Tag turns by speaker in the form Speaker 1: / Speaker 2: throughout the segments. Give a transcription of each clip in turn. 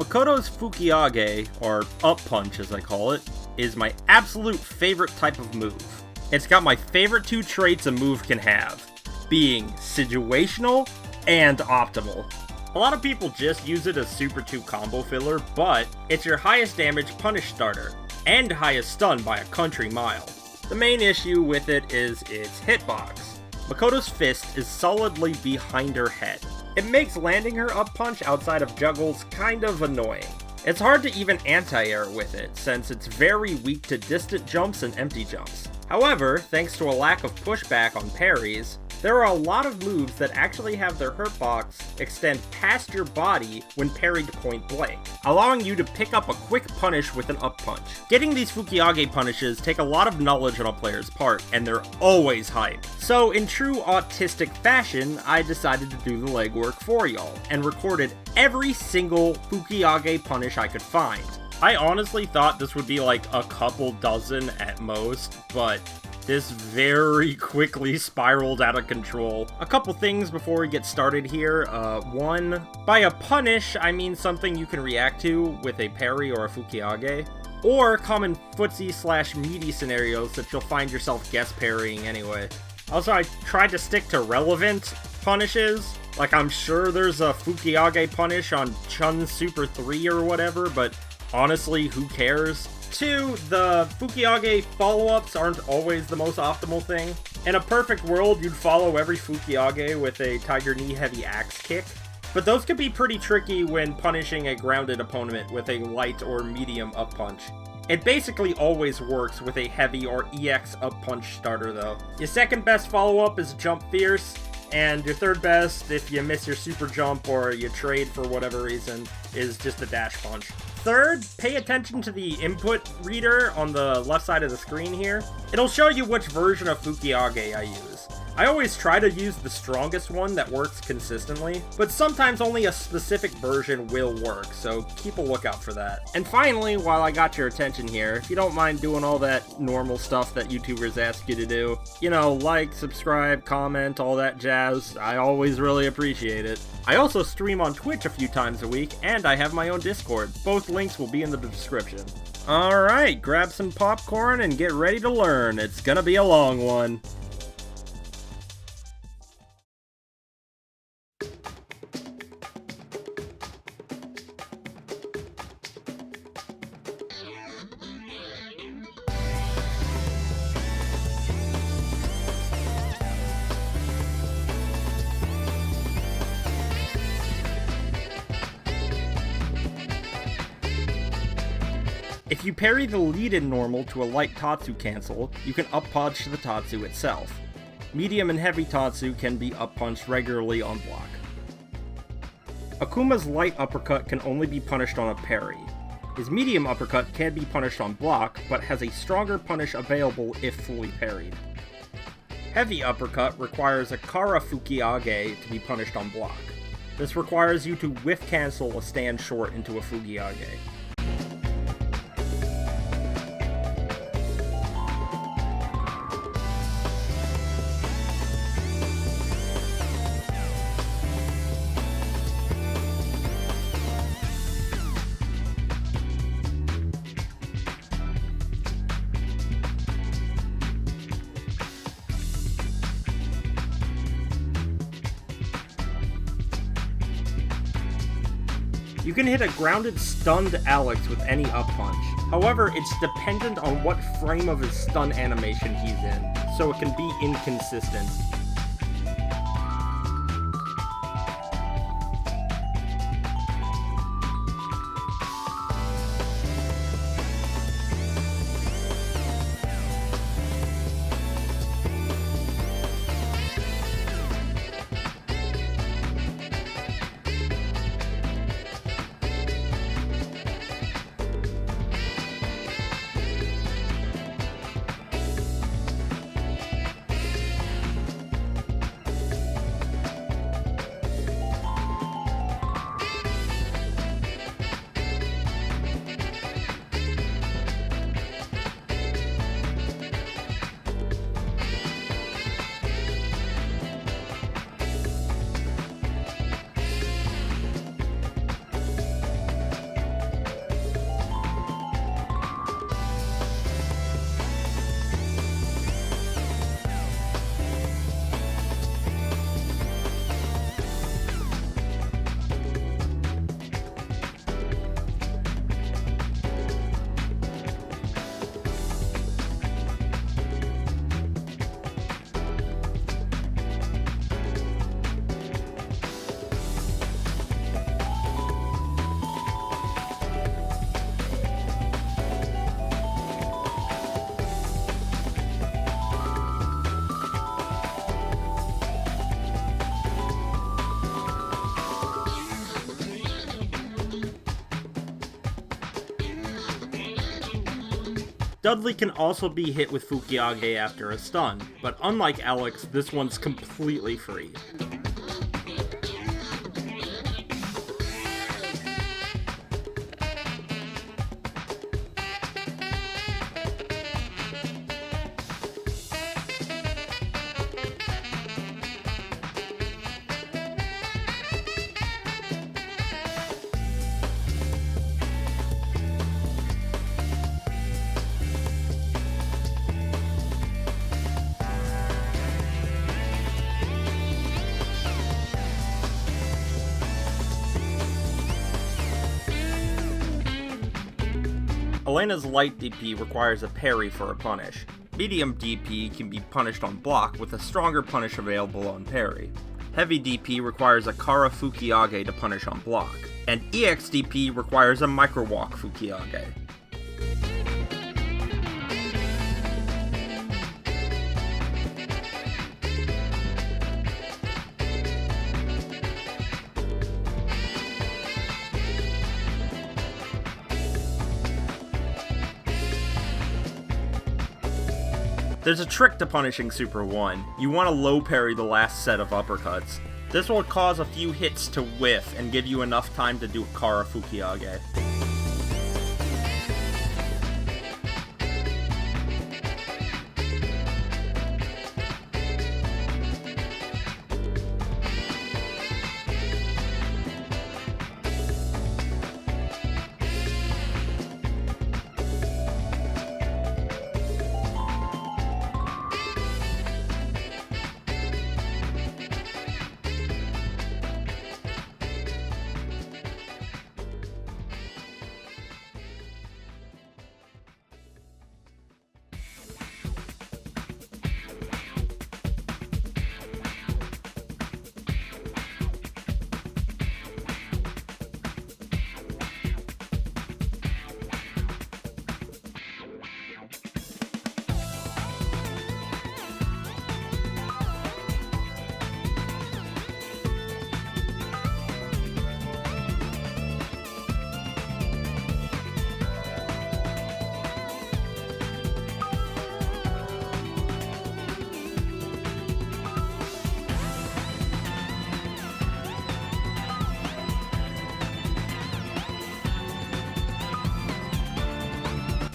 Speaker 1: Makoto's Fukiage, or up punch as I call it, is my absolute favorite type of move. It's got my favorite two traits a move can have, being situational and optimal. A lot of people just use it as Super 2 combo filler, but it's your highest damage punish starter, and highest stun by a country mile. The main issue with it is its hitbox. Makoto's fist is solidly behind her head. It makes landing her up punch outside of juggles kind of annoying. It's hard to even anti-air with it, since it's very weak to distant jumps and empty jumps. However, thanks to a lack of pushback on parries, there are a lot of moves that actually have their hurtbox extend past your body when parried point blank, allowing you to pick up a quick punish with an up punch. Getting these Fukiage punishes take a lot of knowledge on a player's part, and they're always hype. So in true autistic fashion, I decided to do the legwork for y'all, and recorded every single Fukiage punish I could find. I honestly thought this would be like a couple dozen at most, but this very quickly spiraled out of control. A couple things before we get started here. One, by a punish, I mean something you can react to with a parry or a Fukiage, or common footsie/meaty scenarios that you'll find yourself guess parrying anyway. Also, I tried to stick to relevant punishes. Like, I'm sure there's a Fukiage punish on Chun Super 3 or whatever, but honestly, who cares? 2, the Fukiage follow-ups aren't always the most optimal thing. In a perfect world, you'd follow every Fukiage with a Tiger Knee heavy axe kick, but those could be pretty tricky when punishing a grounded opponent with a light or medium up punch. It basically always works with a heavy or EX up punch starter though. Your second best follow-up is Jump Fierce, and your third best, if you miss your super jump or you trade for whatever reason, is just a dash punch. Third, pay attention to the input reader on the left side of the screen here. It'll show you which version of Fukiage I use. I always try to use the strongest one that works consistently, but sometimes only a specific version will work, so keep a lookout for that. And finally, while I got your attention here, if you don't mind doing all that normal stuff that YouTubers ask you to do, you know, like, subscribe, comment, all that jazz, I always really appreciate it. I also stream on Twitch a few times a week, and I have my own Discord. Both links will be in the description. Alright, grab some popcorn and get ready to learn. It's gonna be a long one. If you parry the lead in normal to a light Tatsu cancel, you can up punch the Tatsu itself. Medium and heavy Tatsu can be up punched regularly on block. Akuma's light uppercut can only be punished on a parry. His medium uppercut can be punished on block, but has a stronger punish available if fully parried. Heavy uppercut requires a Kara Fukiage to be punished on block. This requires you to whiff cancel a stand short into a Fukiage. You can hit a grounded stunned Alex with any up punch. However, it's dependent on what frame of his stun animation he's in, so it can be inconsistent. Dudley can also be hit with Fukiage after a stun, but unlike Alex, this one's completely free. Elena's light DP requires a parry for a punish. Medium DP can be punished on block with a stronger punish available on parry. Heavy DP requires a Kara Fukiage to punish on block. And EX DP requires a Micro Walk Fukiage. There's a trick to punishing Super 1. You want to low parry the last set of uppercuts. This will cause a few hits to whiff and give you enough time to do Kara Fukiage.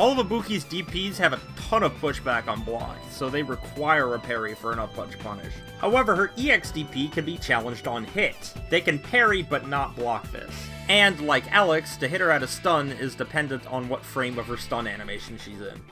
Speaker 1: All of Ibuki's DPs have a ton of pushback on block, so they require a parry for an up punch punish. However, her EX DP can be challenged on hit. They can parry but not block this. And, like Alex, to hit her at a stun is dependent on what frame of her stun animation she's in.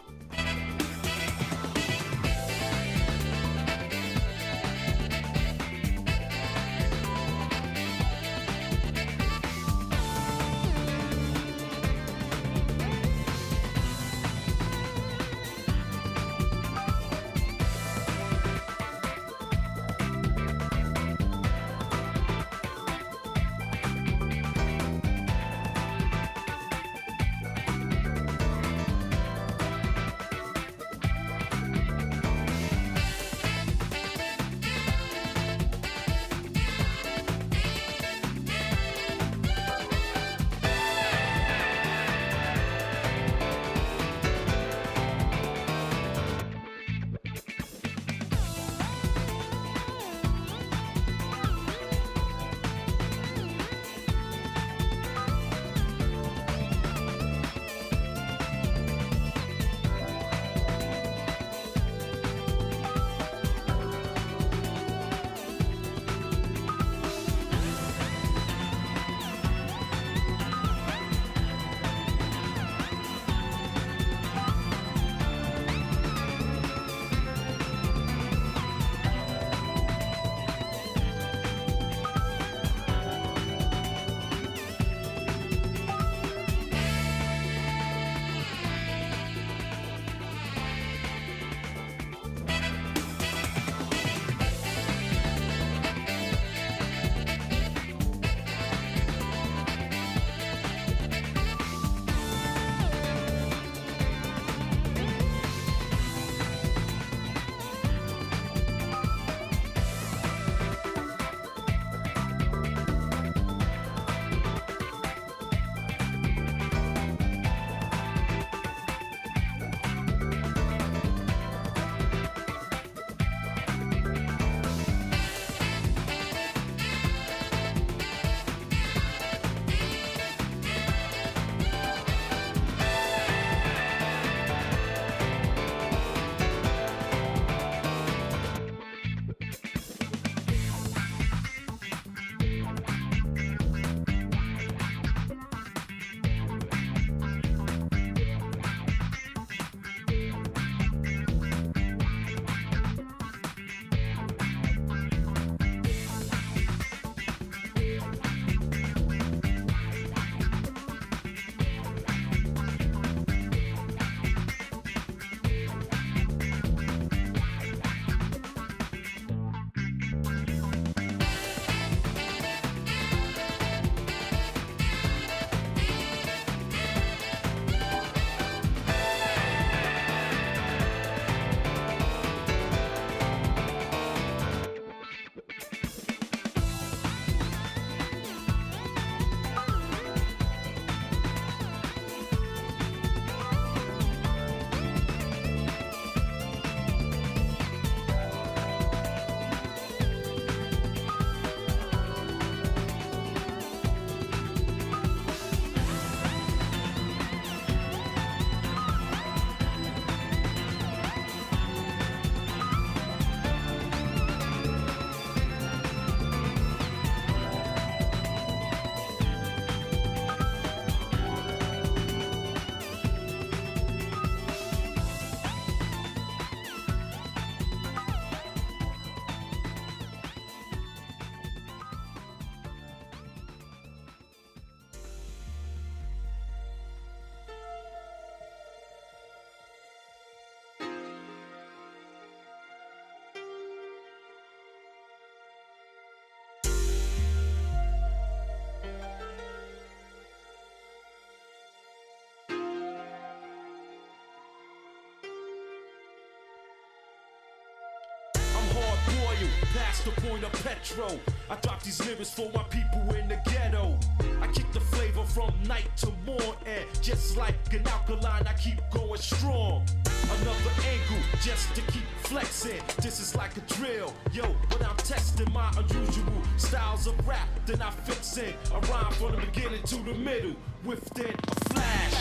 Speaker 2: point of petrol. I drop these lyrics for my people in the ghetto. I kick the flavor from night to morning. Just like an alkaline, I keep going strong. Another angle just to keep flexing. This is like a drill, yo, but I'm testing my unusual styles of rap. Then I fix it, a rhyme from the beginning to the middle, within a flash.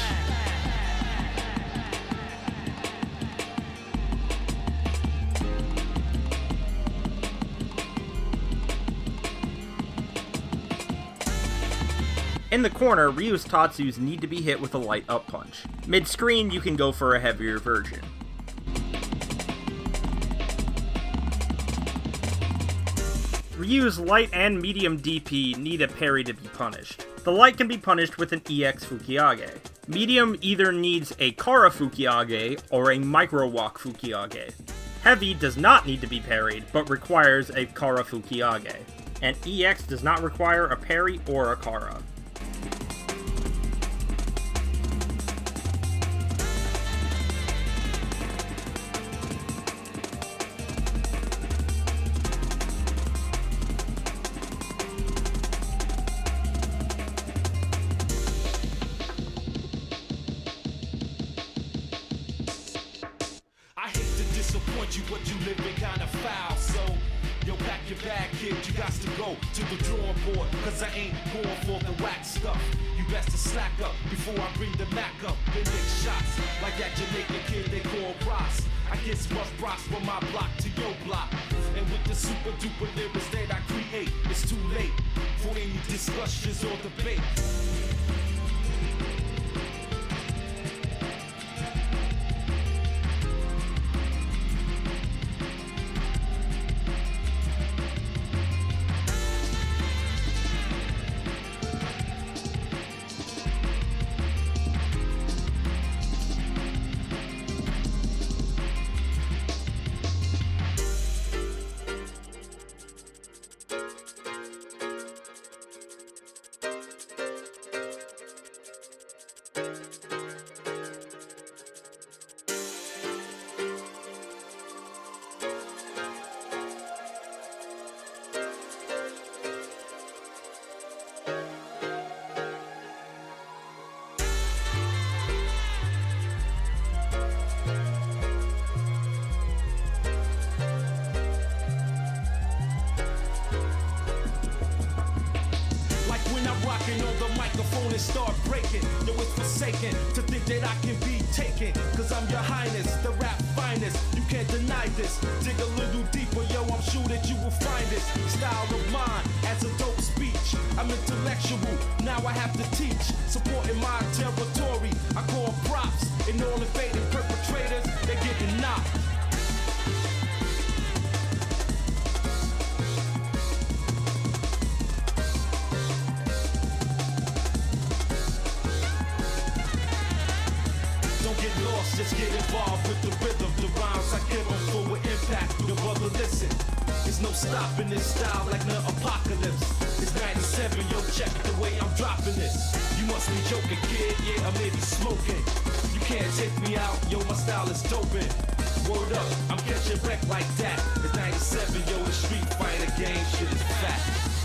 Speaker 1: In the corner, Ryu's Tatsus need to be hit with a light up punch. Mid-screen, you can go for a heavier version. Ryu's light and medium DP need a parry to be punished. The light can be punished with an EX Fukiage. Medium either needs a Kara Fukiage or a Micro Walk Fukiage. Heavy does not need to be parried, but requires a Kara Fukiage. And EX does not require a parry or a Kara.
Speaker 2: You, but you living kinda foul, so yo, pack your bag, kid, you got to go to the drawing board, cause I ain't going for the whack stuff. You best to slack up before I bring the Mac up. Then take shots like that Jamaican kid they call Ross. I guess must props from my block to your block. And with the super duper lyrics that I create, it's too late for any discussions or debate. On the microphone and start breaking. Yo, it's forsaken to think that I can be taken, cause I'm your highness, the rap finest. You can't deny this. Dig a little deeper, yo, I'm sure that you will find this style of mine as a dope speech. I'm intellectual, now I have to teach. Supporting my territory, I call props. And all invading perpetrators, they're getting knocked. Just get involved with the rhythm, the rhymes I give them full with impact. Your brother, listen, there's no stopping this style like the apocalypse. It's 97, yo, check the way I'm dropping this. You must be joking, kid, yeah, I may be smoking. You can't take me out, yo, my style is doping. Word up, I'm catching wreck like that. It's 97, yo, the Street Fighter game shit is fat.